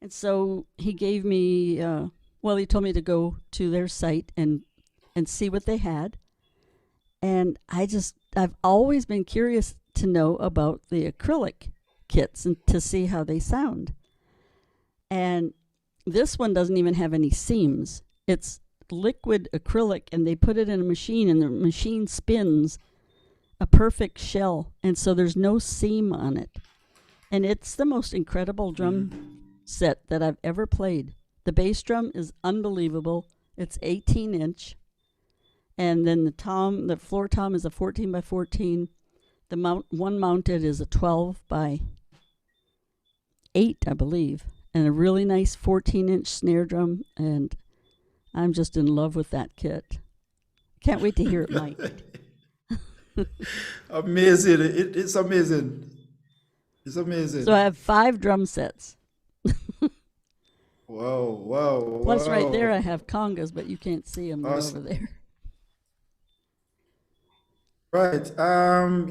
And so he gave me, he told me to go to their site and see what they had. And I've always been curious to know about the acrylic kits and to see how they sound. And this one doesn't even have any seams. It's liquid acrylic, and they put it in a machine, and the machine spins a perfect shell, and so there's no seam on it. And it's the most incredible drum set that I've ever played. The bass drum is unbelievable. It's 18-inch, and then the floor tom is a 14 by 14. The one mounted is a 12 by 8, I believe, and a really nice 14-inch snare drum, and I'm just in love with that kit. Can't wait to hear it, Mike. Amazing. It's amazing. It's amazing. So I have 5 drum sets. Wow. Plus, right there, I have congas, but you can't see them Awesome. over there. Right.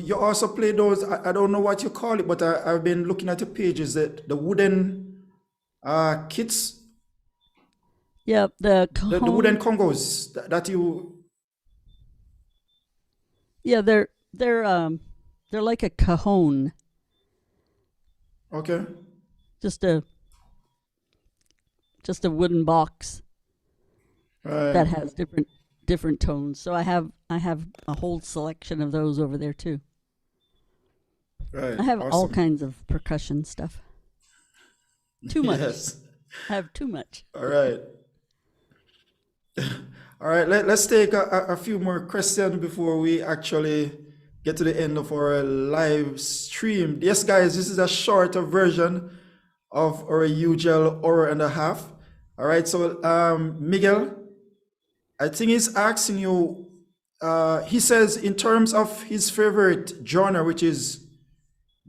You also play those, I don't know what you call it, but I've been looking at your pages, the wooden kits, Yeah, the the cajon. wooden congos that you. Yeah, they're like a cajon, Okay. just a wooden box Right. that has different tones. So I have a whole selection of those over there too. Right. I have all Awesome. kinds of percussion stuff. Too much. Yes. I have too much. All right. All right. Let's take a few more questions before we actually get to the end of our live stream. Yes, guys, this is a shorter version of our usual hour and a half. All right. So, Miguel, I think he's asking you. He says, in terms of his favorite genre, which is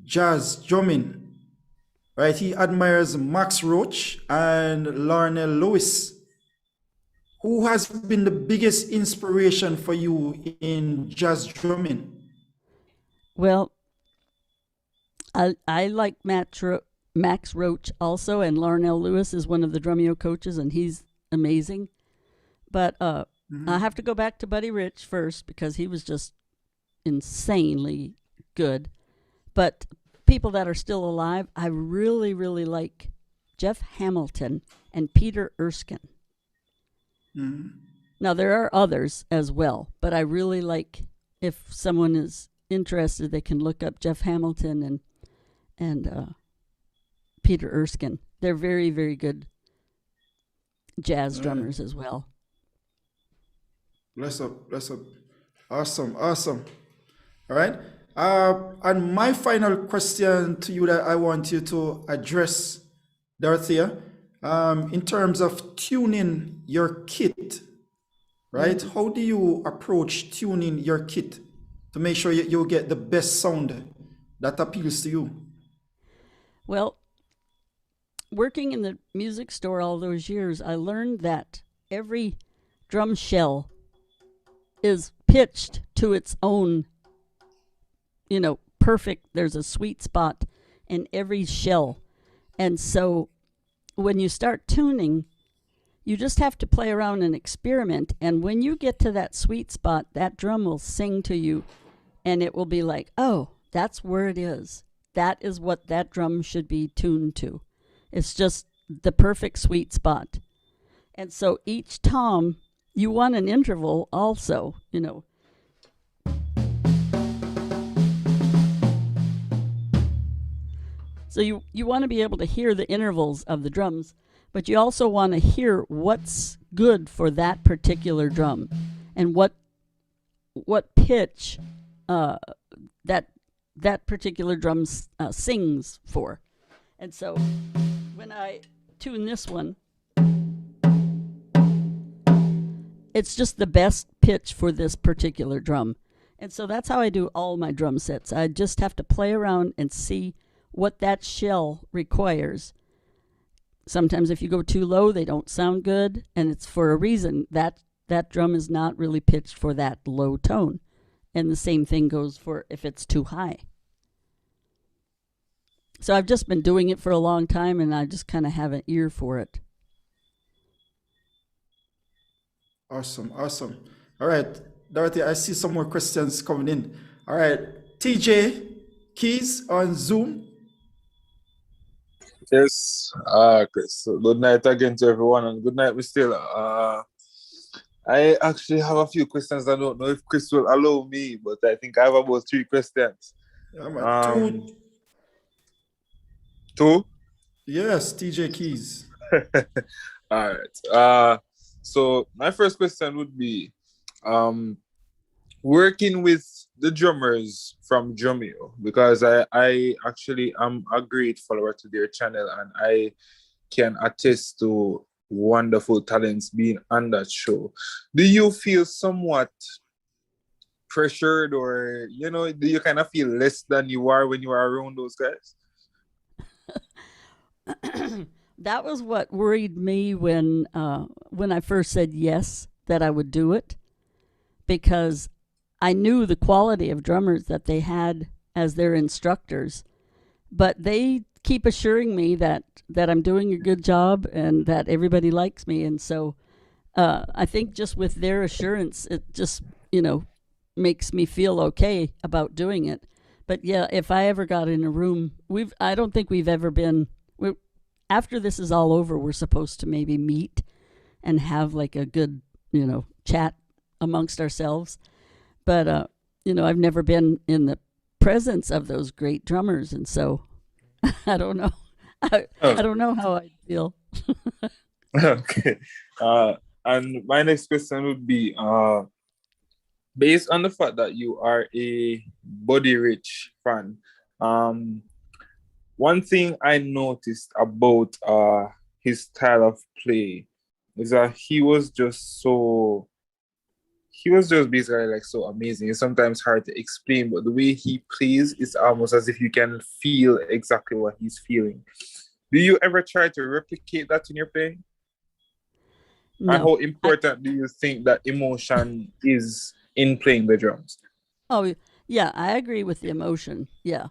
jazz drumming, right? He admires Max Roach and Lionel Lewis. Who has been the biggest inspiration for you in jazz drumming? Well, I like Max Roach also, and Larnell Lewis is one of the Drumeo coaches, and he's amazing. But I have to go back to Buddy Rich first because he was just insanely good. But people that are still alive, I really, really like Jeff Hamilton and Peter Erskine. Now, there are others as well, but I really like, if someone is interested, they can look up Jeff Hamilton and Peter Erskine. They're very, very good jazz drummers as well. Bless up, bless up. Awesome. All right. And my final question to you that I want you to address, Dorothea, in terms of tuning your kit, right? How do you approach tuning your kit to make sure you get the best sound that appeals to you? Well, working in the music store all those years, I learned that every drum shell is pitched to its own, perfect. There's a sweet spot in every shell. And so when you start tuning, you just have to play around and experiment. And when you get to that sweet spot, that drum will sing to you and it will be like, oh, that's where it is. That is what that drum should be tuned to. It's just the perfect sweet spot. And so each tom, you want an interval also, So you want to be able to hear the intervals of the drums, but you also want to hear what's good for that particular drum and what pitch that particular drum sings for. And so when I tune this one, it's just the best pitch for this particular drum. And so that's how I do all my drum sets. I just have to play around and see what that shell requires. Sometimes if you go too low, they don't sound good, and it's for a reason. That drum is not really pitched for that low tone. And the same thing goes for if it's too high. So I've just been doing it for a long time, and I just kind of have an ear for it. Awesome. All right, Dorothy, I see some more questions coming in. All right, TJ Keys on Zoom. Yes, Chris. Good night again to everyone, and good night, Miss Taylor. I actually have a few questions. I don't know if Chris will allow me, but I think I have about 3 questions. Yeah, man. Two? Yes, TJ Keys. All right. So my first question would be, working with the drummers from Drumeo, because I actually am a great follower to their channel, and I can attest to wonderful talents being on that show. Do you feel somewhat pressured, or do you kind of feel less than you are when you are around those guys? That was what worried me when I first said yes, that I would do it, because I knew the quality of drummers that they had as their instructors, but they keep assuring me that I'm doing a good job and that everybody likes me. And so I think just with their assurance, it just, makes me feel okay about doing it. But yeah, if I ever got in a room, I don't think we've ever been, after this is all over, we're supposed to maybe meet and have like a good, chat amongst ourselves. But, I've never been in the presence of those great drummers. And so I don't know. I don't know how I feel. Okay. And my next question would be, based on the fact that you are a Buddy Rich fan, one thing I noticed about his style of play is that he was just basically like so amazing. It's sometimes hard to explain, but the way he plays is almost as if you can feel exactly what he's feeling. Do you ever try to replicate that in your playing? No. And how important do you think that emotion is in playing the drums? Oh, yeah, I agree with the emotion. Yeah.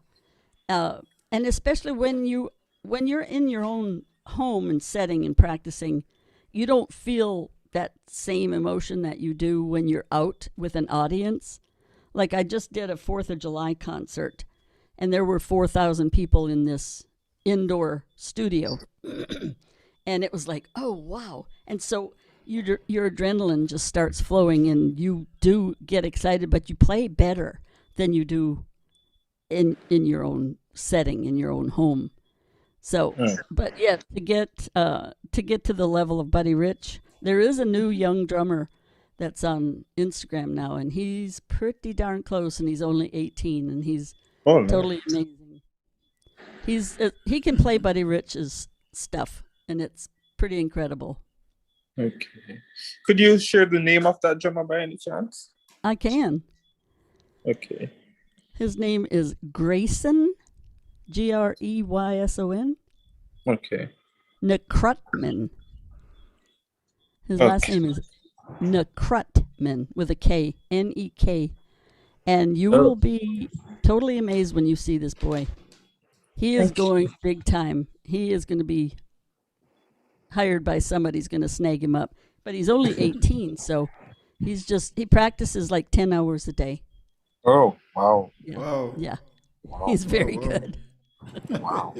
And especially when you're in your own home and setting and practicing, you don't feel that same emotion that you do when you're out with an audience. Like I just did a 4th of July concert, and there were 4,000 people in this indoor studio. And it was like, oh, wow. And so your adrenaline just starts flowing, and you do get excited, but you play better than you do in your own setting, in your own home. So, but yeah, to get to the level of Buddy Rich, there is a new young drummer that's on Instagram now, and he's pretty darn close, and he's only 18, and he's totally amazing. He can play Buddy Rich's stuff, and it's pretty incredible. Okay. Could you share the name of that drummer by any chance? I can. Okay. His name is Grayson, Greyson. Okay. Nekrutman. His last name is Nekrutman with a K, Nek. And you will be totally amazed when you see this boy. He is going big time. He is going to be hired by somebody's going to snag him up. But he's only 18, so he practices like 10 hours a day. Oh, wow. Yeah. Wow. Yeah. Wow. He's very good. Wow.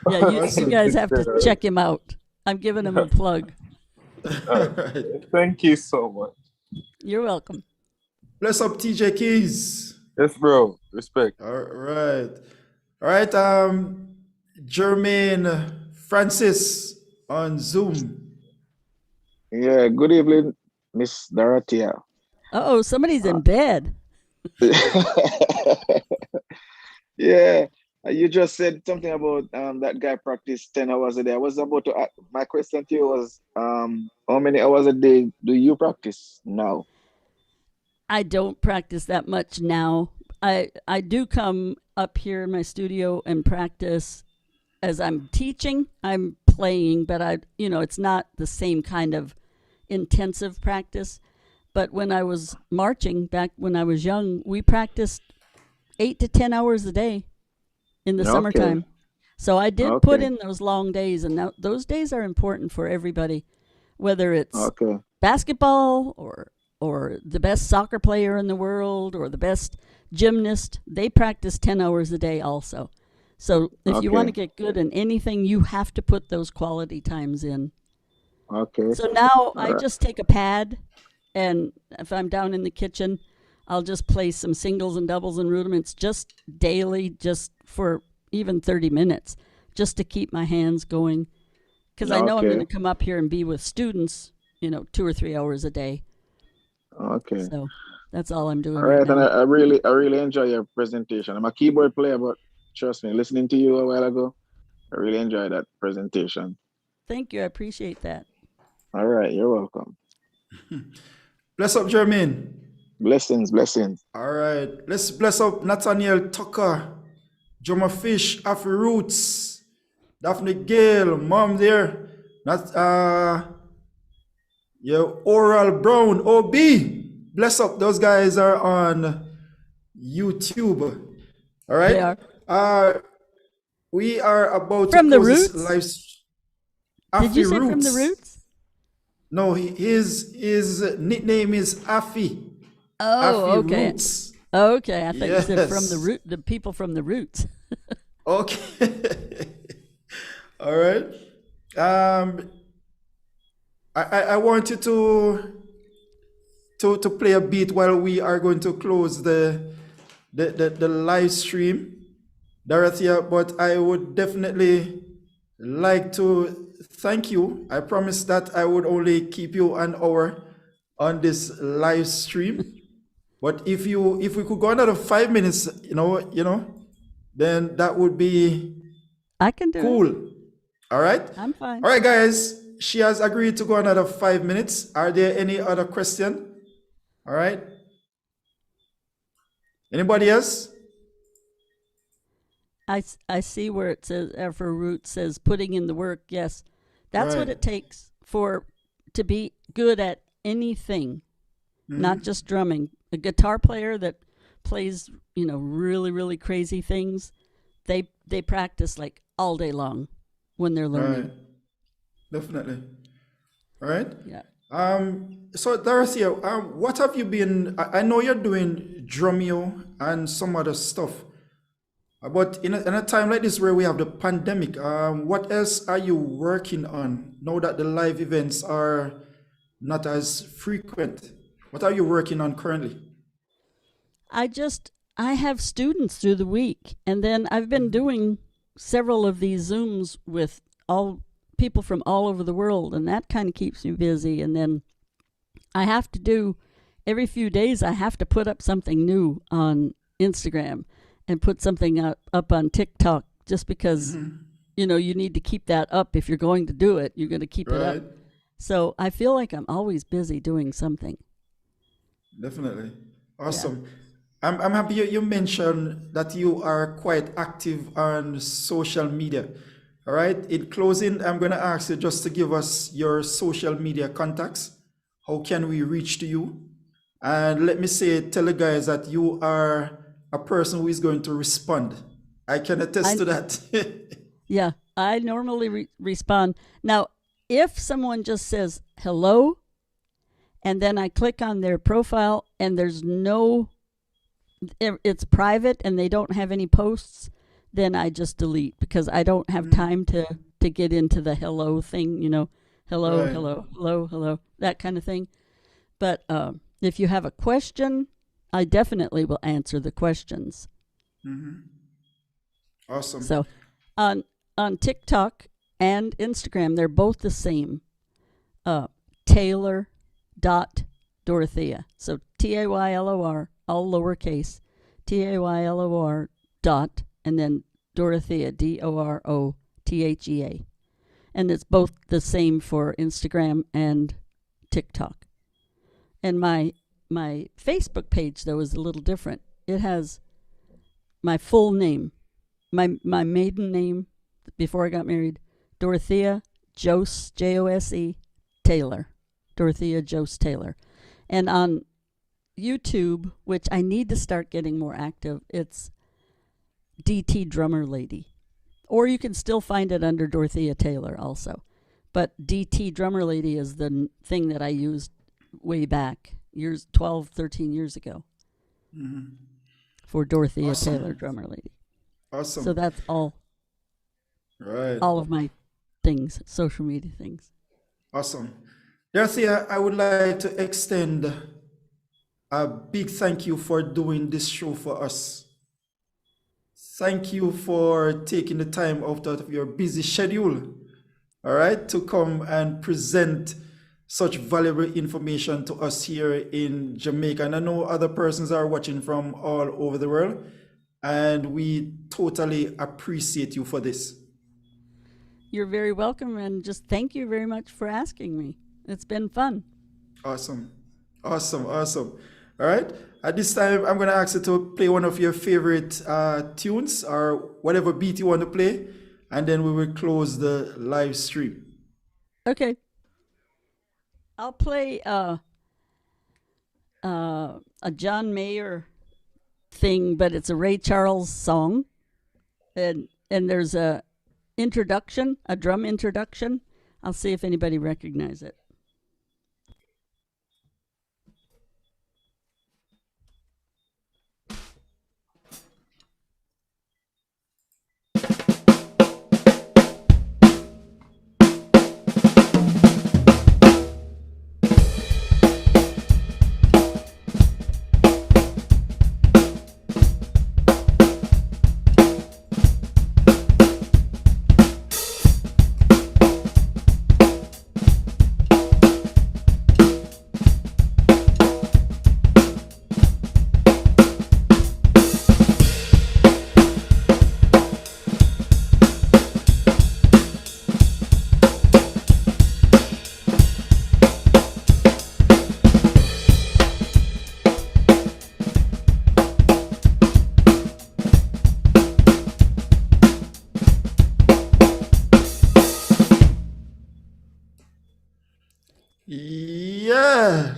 Yeah, you guys have to check him out. I'm giving him a plug. Thank you so much. You're welcome. Bless up, TJ Keys. Yes, bro. Respect. All right. Jermaine Francis on Zoom. Yeah, good evening, Miss Dorothea. Uh-oh, somebody's in bed. Yeah, you just said something about that guy practiced 10 hours a day. I was about to ask, my question to you was, how many hours a day do you practice now? I don't practice that much now. I do come up here in my studio and practice as I'm teaching. I'm playing, but it's not the same kind of intensive practice. But when I was marching back when I was young, we practiced 8 to 10 hours a day in the summertime. So I did put in those long days, and those days are important for everybody, whether it's basketball or the best soccer player in the world or the best gymnast. They practice 10 hours a day also. So if you want to get good in anything, you have to put those quality times in. Okay. So now I just take a pad, and if I'm down in the kitchen, I'll just play some singles and doubles and rudiments just daily, just for even 30 minutes, just to keep my hands going. Because I know I'm going to come up here and be with students, 2 or 3 hours a day. Okay. So that's all I'm doing. All right, now. and I really enjoy your presentation. I'm a keyboard player, but trust me, listening to you a while ago, I really enjoyed that presentation. Thank you. I appreciate that. All right, you're welcome. Bless up, Jermaine. Blessings, blessings. All right. Let's bless up Nathaniel Tucker, Drummer Fish, Afri Roots, Daphne Gale, Mom there. Oral Brown, OB. Bless up. Those guys are on YouTube. All right. They are. We are about From to the close Roots? this live. Did you say from the Roots? No, his nickname is Afi. Oh, Afi okay. Roots. Okay, I thought you said from the Yes. root, the people from the Roots. Okay. All right. I want you to play a beat while we are going to close the live stream, Dorothea, but I would definitely like to thank you. I promised that I would only keep you an hour on this live stream. But if we could go another 5 minutes, then that would be I can do cool. it. All right. I'm fine. All right, guys. She has agreed to go another 5 minutes. Are there any other question? All right. Anybody else? I see where it says for Root says putting in the work. Yes, that's what Right. it takes to be good at anything, not just drumming. A guitar player that plays, really, really crazy things, they practice like all day long when they're learning. Right. Definitely. All right. Yeah. So Dorothea, what have you been? I know you're doing Drumeo and some other stuff, but in a time like this where we have the pandemic, what else are you working on now that the live events are not as frequent? What are you working on currently? I have students through the week, and then I've been doing several of these Zooms with all people from all over the world, and that kind of keeps me busy. And then I have to do, every few days, I have to put up something new on Instagram and put something up on TikTok, just because, you need to keep that up. If you're going to do it, you're going to keep it up. Right. So I feel like I'm always busy doing something. Definitely. Awesome. I'm happy you mentioned that you are quite active on social media. All right. In closing, I'm going to ask you just to give us your social media contacts. How can we reach to you? And let me tell the guys that you are a person who is going to respond. I can attest to that. Yeah, I normally respond. Now, if someone just says hello, and then I click on their profile and it's private and they don't have any posts, then I just delete, because I don't have time to get into the hello thing, hello, Right. hello, that kind of thing. But if you have a question, I definitely will answer the questions. Awesome. So on TikTok and Instagram, they're both the same. Taylor.Dorothea. So Taylor, all lowercase, Taylor dot, and then Dorothea, Dorothea. And it's both the same for Instagram and TikTok. And my Facebook page, though, is a little different. It has my full name, my maiden name before I got married, Dorothea Jose, Jose Taylor. Dorothea Jose Taylor. And on YouTube, which I need to start getting more active, it's DT Drummer Lady. Or you can still find it under Dorothea Taylor also. But DT Drummer Lady is the thing that I used way back, 13 years ago, for Dorothea Awesome. Taylor Drummer Lady. Awesome. So that's all of my things, social media things. Awesome. Dorothea, I would like to extend a big thank you for doing this show for us. Thank you for taking the time out of your busy schedule, all right, to come and present such valuable information to us here in Jamaica. And I know other persons are watching from all over the world, and we totally appreciate you for this. You're very welcome, and just thank you very much for asking me. It's been fun. Awesome. Awesome. Awesome. All right. At this time, I'm going to ask you to play one of your favorite tunes or whatever beat you want to play, and then we will close the live stream. Okay. I'll play a John Mayer thing, but it's a Ray Charles song, and there's a introduction, a drum introduction. I'll see if anybody recognizes it. Yeah.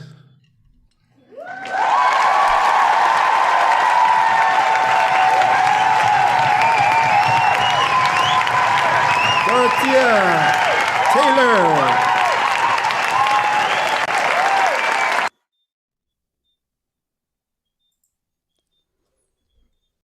Dorothea Taylor.